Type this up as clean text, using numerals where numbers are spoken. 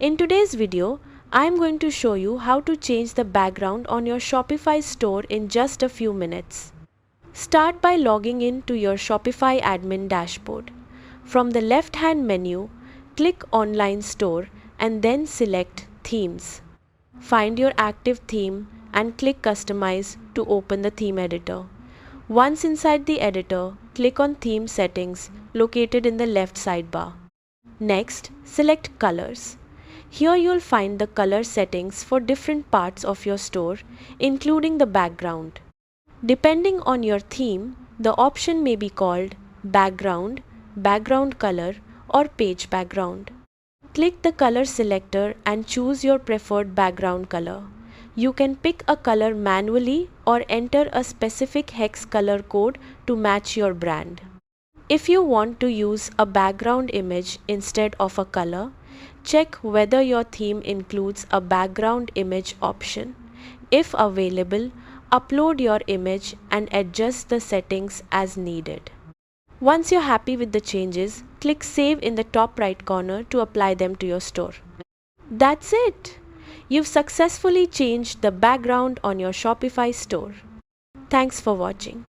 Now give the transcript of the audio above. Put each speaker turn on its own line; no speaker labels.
In today's video, I am going to show you how to change the background on your Shopify store in just a few minutes. Start by logging in to your Shopify admin dashboard. From the left-hand menu, click Online Store and then select Themes. Find your active theme and click Customize to open the theme editor. Once inside the editor, click on Theme Settings located in the left sidebar. Next, select Colors. Here you'll find the color settings for different parts of your store, including the background. Depending on your theme, the option may be called Background, Background Color, or Page Background. Click the color selector and choose your preferred background color. You can pick a color manually or enter a specific hex color code to match your brand. If you want to use a background image instead of a color, check whether your theme includes a background image option. If available, upload your image and adjust the settings as needed. Once you're happy with the changes, click Save in the top right corner to apply them to your store. That's it! You've successfully changed the background on your Shopify store. Thanks for watching.